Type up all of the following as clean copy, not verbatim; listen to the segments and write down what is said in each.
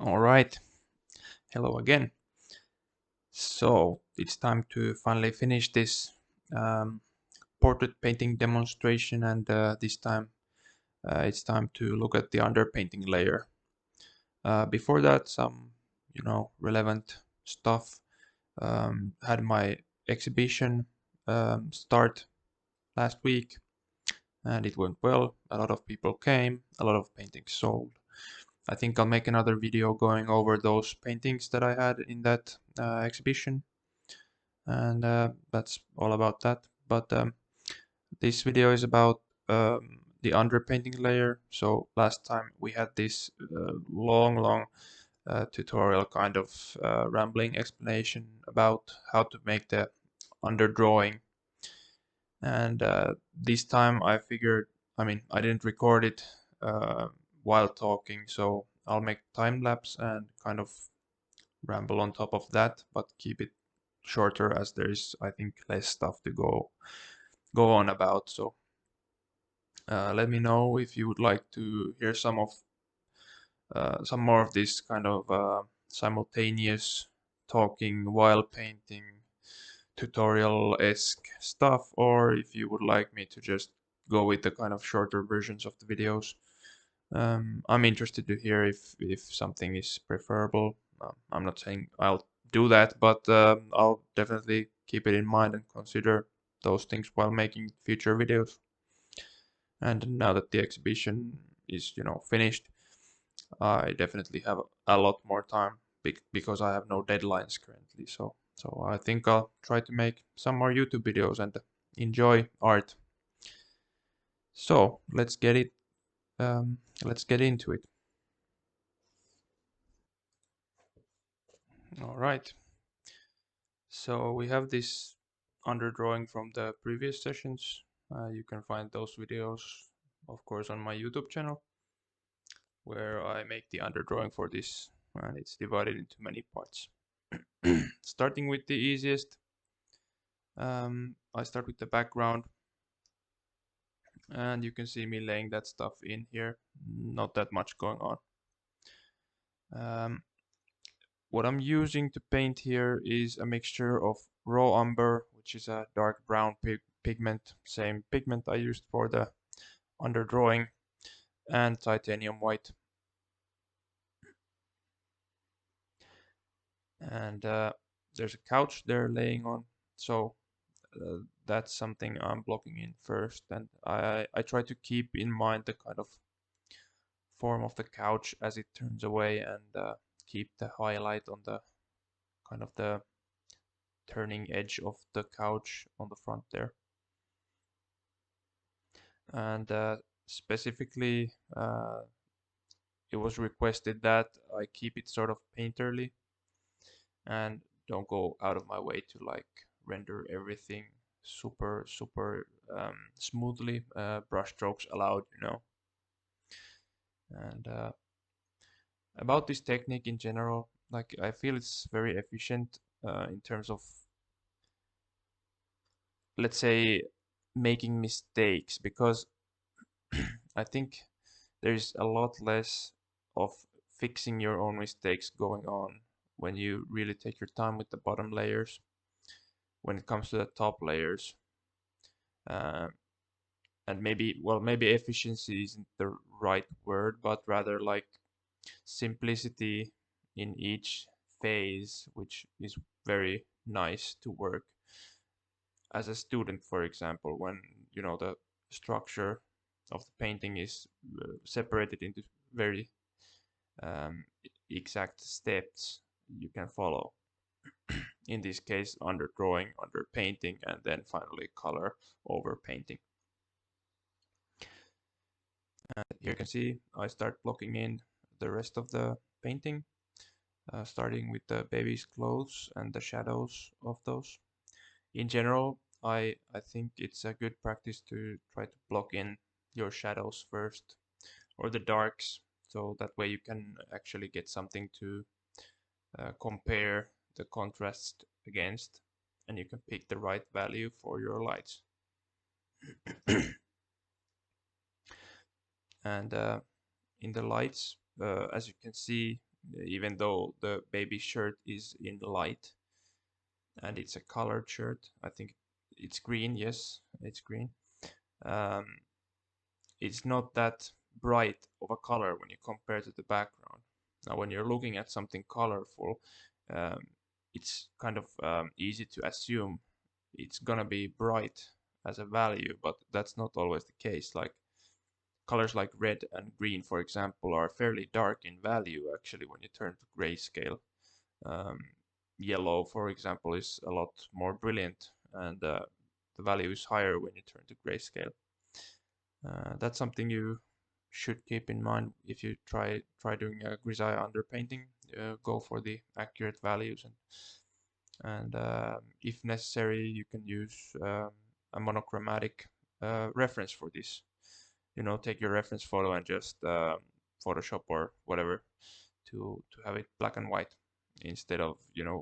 All right, hello again. So it's time to finally finish this um, portrait painting demonstration, and this time it's time to look at the underpainting layer. Before that, some relevant stuff. Had my exhibition start last week, and it went well. A lot of people came, a lot of paintings sold. I think I'll make another video going over those paintings that I had in that exhibition, and that's all about that. But this video is about the underpainting layer. So last time we had this long tutorial kind of rambling explanation about how to make the underdrawing, and this time I figured, I didn't record it while talking, so I'll make time lapse and kind of ramble on top of that, but keep it shorter as there is, I think, less stuff to go on about. So let me know if you would like to hear some more of this kind of simultaneous talking while painting tutorial-esque stuff, or if you would like me to just go with the kind of shorter versions of the videos. I'm interested to hear if something is preferable. I'm not saying I'll do that, but I'll definitely keep it in mind and consider those things while making future videos. And now that the exhibition is, finished, I definitely have a lot more time because I have no deadlines currently. So I think I'll try to make some more YouTube videos and enjoy art. So let's get it. Let's get into it. All right. So we have this underdrawing from the previous sessions. You can find those videos, of course, on my YouTube channel, where I make the underdrawing for this, and it's divided into many parts. Starting with the easiest, I start with the background, and you can see me laying that stuff in here. Not that much going on. What I'm using to paint here is a mixture of raw umber, which is a dark brown pigment, same pigment I used for the underdrawing, and titanium white. And there's a couch there laying on, so that's something I'm blocking in first. And I try to keep in mind the kind of form of the couch as it turns away, and keep the highlight on the kind of the turning edge of the couch on the front there. And specifically, it was requested that I keep it sort of painterly and don't go out of my way to like render everything super smoothly. Brush strokes allowed, And about this technique in general, like I feel it's very efficient in terms of, let's say, making mistakes, because I think there's a lot less of fixing your own mistakes going on when you really take your time with the bottom layers. When it comes to the top layers, uh, and maybe efficiency isn't the right word, but rather like simplicity in each phase, which is very nice to work as a student, for example, when the structure of the painting is separated into very exact steps you can follow. In this case, under drawing, under painting, and then finally color over painting. And here you can see I start blocking in the rest of the painting, starting with the baby's clothes and the shadows of those. In general, I think it's a good practice to try to block in your shadows first, or the darks, so that way you can actually get something to compare the contrast against, and you can pick the right value for your lights. And in the lights, as you can see, even though the baby shirt is in light and it's a colored shirt. I think it's green. Yes, it's green. Um, it's not that bright of a color when you compare to the background. Now, when you're looking at something colorful, um, it's kind of easy to assume it's gonna be bright as a value, but that's not always the case. Like colors like red and green, for example, are fairly dark in value actually when you turn to grayscale. Um, Yellow, for example, is a lot more brilliant, and the value is higher when you turn to grayscale. That's something you should keep in mind if you try doing a grisaille underpainting. Go for the accurate values, and if necessary, you can use a monochromatic reference for this. You know, take your reference photo and just Photoshop or whatever to have it black and white instead of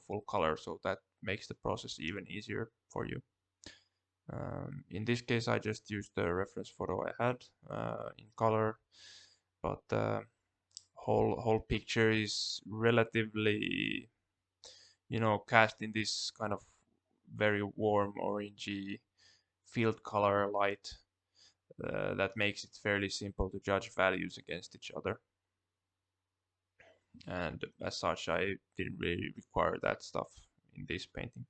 full color. So that makes the process even easier for you. In this case, I just used the reference photo I had in color, but the whole picture is relatively, cast in this kind of very warm orangey field color light that makes it fairly simple to judge values against each other. And as such, I didn't really require that stuff in this painting.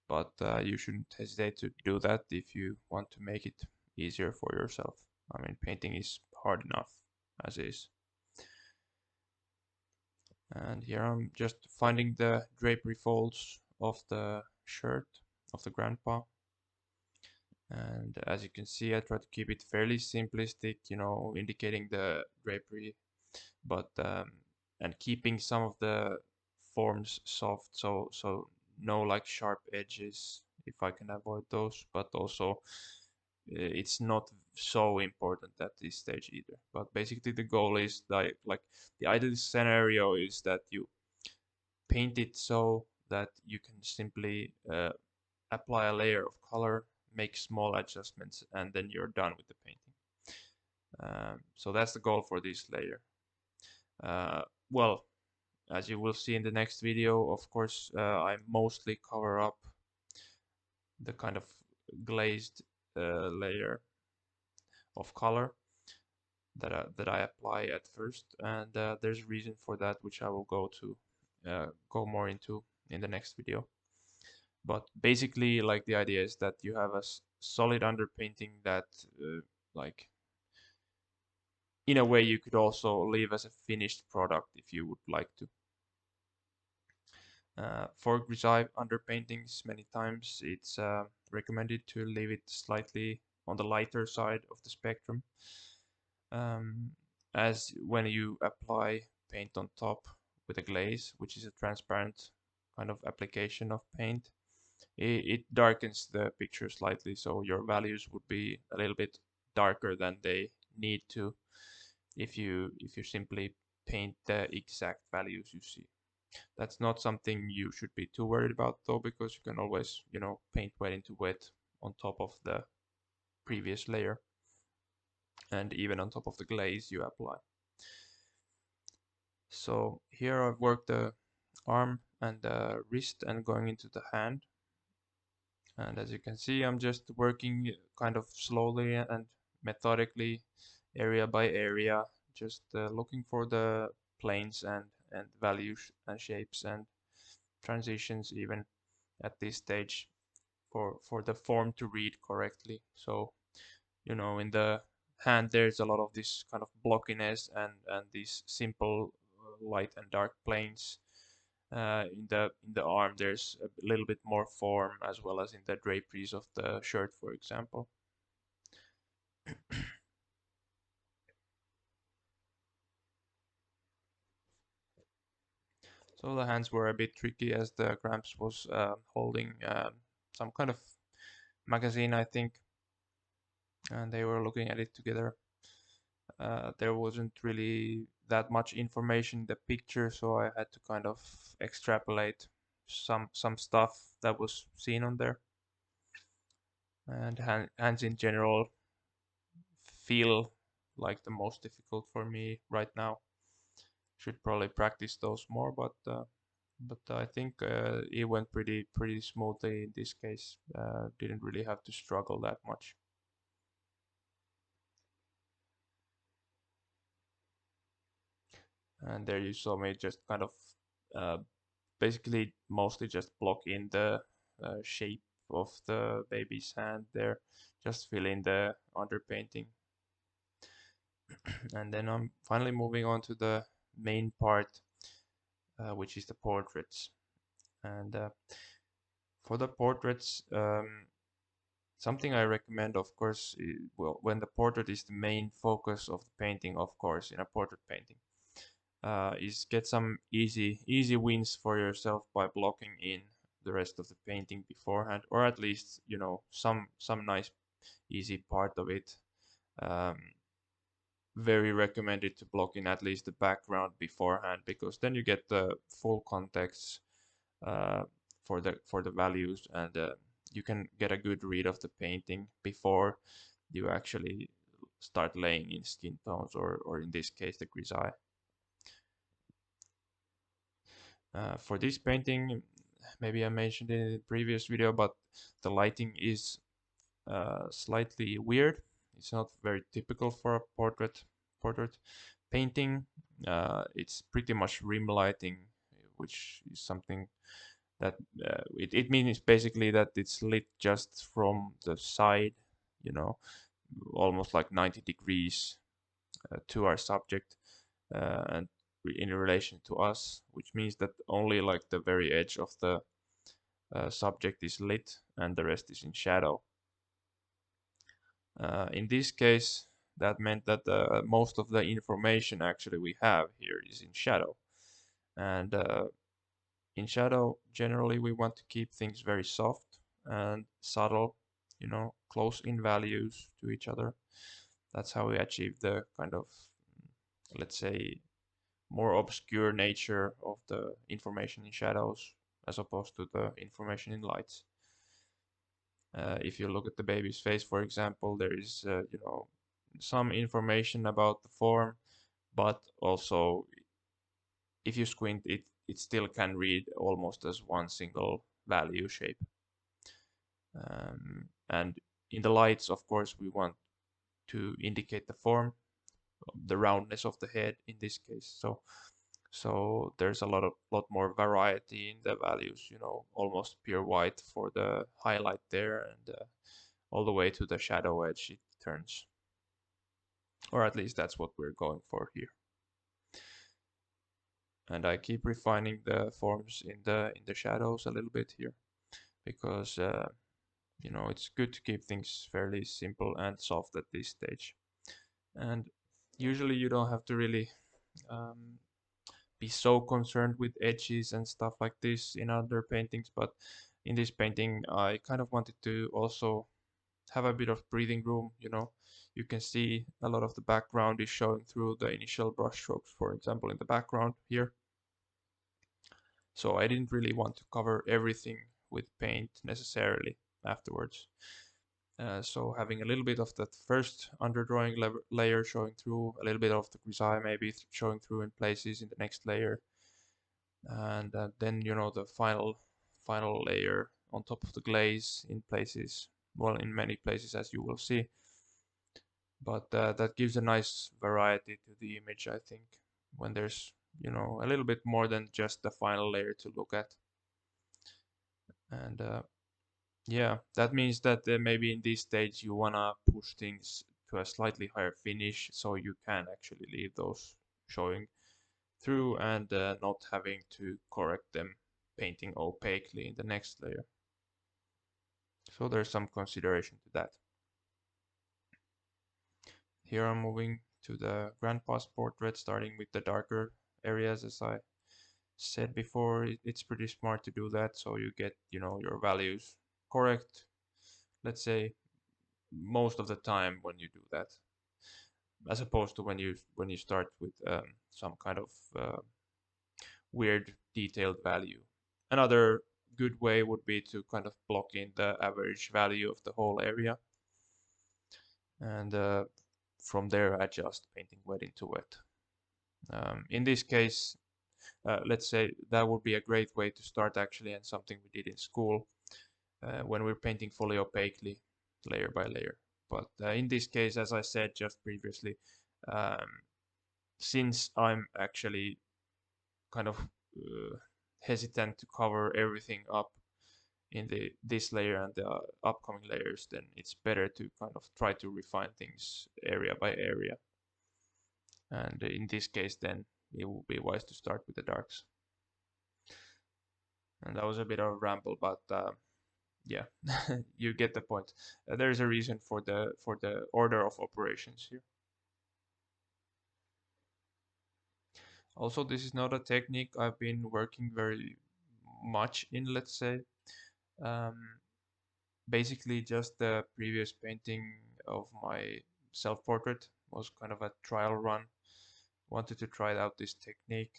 But you shouldn't hesitate to do that if you want to make it easier for yourself. I mean, painting is hard enough as is. And here I'm just finding the drapery folds of the shirt of the grandpa. And as you can see, I try to keep it fairly simplistic, indicating the drapery, but and keeping some of the forms soft, so no like sharp edges if I can avoid those, but also it's not so important at this stage either. But basically the goal is like the ideal scenario is that you paint it so that you can simply apply a layer of color, make small adjustments, and then you're done with the painting. So that's the goal for this layer. Well, as you will see in the next video, of course, I mostly cover up the kind of glazed layer of color that I apply at first, and there's a reason for that, which I will go more into in the next video. But basically, like the idea is that you have a solid underpainting that, like, in a way, you could also leave as a finished product if you would like to. For grisaille underpaintings, many times it's recommended to leave it slightly on the lighter side of the spectrum, as when you apply paint on top with a glaze, which is a transparent kind of application of paint, it darkens the picture slightly, so your values would be a little bit darker than they need to if you simply paint the exact values you see. That's not something you should be too worried about though, because you can always, paint wet into wet on top of the previous layer and even on top of the glaze you apply. So here I've worked the arm and the wrist and going into the hand. And as you can see, I'm just working kind of slowly and methodically, area by area, just looking for the planes and values and shapes and transitions even at this stage for the form to read correctly. So, in the hand there's a lot of this kind of blockiness and these simple light and dark planes. In the arm there's a little bit more form, as well as in the draperies of the shirt, for example. So the hands were a bit tricky as the Gramps was holding some kind of magazine, I think, and they were looking at it together. There wasn't really that much information in the picture, so I had to kind of extrapolate some stuff that was seen on there. And hands in general feel like the most difficult for me right now. Should probably practice those more, but I think it went pretty smoothly in this case. Didn't really have to struggle that much. And there you saw me just kind of uh, basically mostly just block in the shape of the baby's hand there, just fill in the underpainting. And then I'm finally moving on to the main part, which is the portraits. And for the portraits, something I recommend, of course, well, when the portrait is the main focus of the painting, of course, in a portrait painting, is get some easy wins for yourself by blocking in the rest of the painting beforehand, or at least some nice easy part of it. Um, Very recommended to block in at least the background beforehand, because then you get the full context uh, for the values, and you can get a good read of the painting before you actually start laying in skin tones, or in this case the grisaille. For this painting, maybe I mentioned it in the previous video, but the lighting is slightly weird. It's not very typical for a portrait painting. It's pretty much rim lighting, which is something that it means basically that it's lit just from the side, you know, almost like 90 degrees to our subject, and in relation to us, which means that only like the very edge of the subject is lit and the rest is in shadow. In this case, that meant that most of the information actually we have here is in shadow. And in shadow, generally we want to keep things very soft and subtle, close in values to each other. That's how we achieve the kind of, let's say, more obscure nature of the information in shadows as opposed to the information in lights. If you look at the baby's face, for example, there is, some information about the form, but also if you squint, it still can read almost as one single value shape. And in the lights, of course, we want to indicate the form, the roundness of the head in this case. So there's a lot more variety in the values, almost pure white for the highlight there, and all the way to the shadow edge it turns. Or at least that's what we're going for here. And I keep refining the forms in the shadows a little bit here, because it's good to keep things fairly simple and soft at this stage. And usually you don't have to really um, be so concerned with edges and stuff like this in other paintings, but in this painting I kind of wanted to also have a bit of breathing room. You can see a lot of the background is showing through the initial brush strokes, for example, in the background here. So I didn't really want to cover everything with paint necessarily afterwards. So having a little bit of that first underdrawing layer showing through, a little bit of the grisaille maybe showing through in places in the next layer, and then the final layer on top of the glaze in places, well, in many places, as you will see. But that gives a nice variety to the image, I think, when there's a little bit more than just the final layer to look at. And yeah, that means that maybe in this stage you wanna push things to a slightly higher finish, so you can actually leave those showing through, and not having to correct them painting opaquely in the next layer. So there's some consideration to that. Here I'm moving to the grandpa's portrait, starting with the darker areas. As I said before, it's pretty smart to do that, so you get your values correct, let's say, most of the time when you do that, as opposed to when you start with some kind of weird detailed value. Another good way would be to kind of block in the average value of the whole area, and from there adjust painting wet into wet. In this case, let's say that would be a great way to start actually, and something we did in school when we're painting fully opaquely, layer by layer. But in this case, as I said just previously, um, since I'm actually kind of hesitant to cover everything up in this layer and the upcoming layers, then it's better to kind of try to refine things area by area. And in this case, then it would be wise to start with the darks. And that was a bit of a ramble, but yeah, you get the point. There's a reason for the order of operations here. Also, this is not a technique I've been working very much in, let's say. Um, Basically, just the previous painting of my self-portrait was kind of a trial run. Wanted to try out this technique.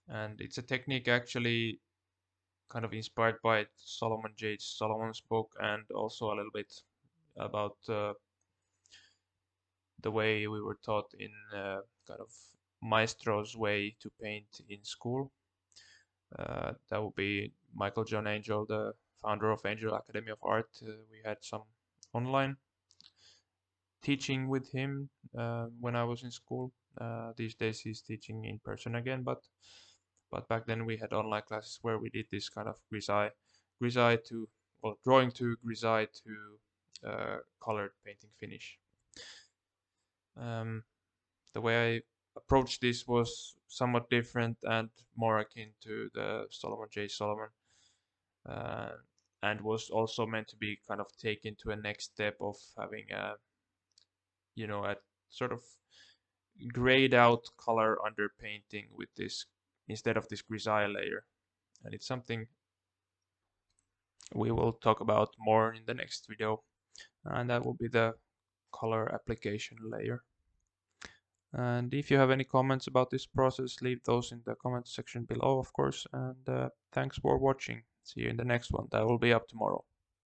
And it's a technique actually kind of inspired by Solomon J. Solomon's book, and also a little bit about the way we were taught in kind of maestro's way to paint in school. That would be Michael John Angel, the founder of Angel Academy of Art. We had some online teaching with him when I was in school. These days he's teaching in person again, but back then we had online classes where we did this kind of grisaille to, well, drawing to grisaille to colored painting finish. Um, the way I approached this was somewhat different and more akin to the Solomon J. Solomon, uh, and was also meant to be kind of taken to a next step of having a, a sort of grayed out color underpainting with this instead of this grisaille layer. And it's something we will talk about more in the next video, and that will be the color application layer. And if you have any comments about this process, leave those in the comment section below, of course. And thanks for watching. See you in the next one. That will be up tomorrow.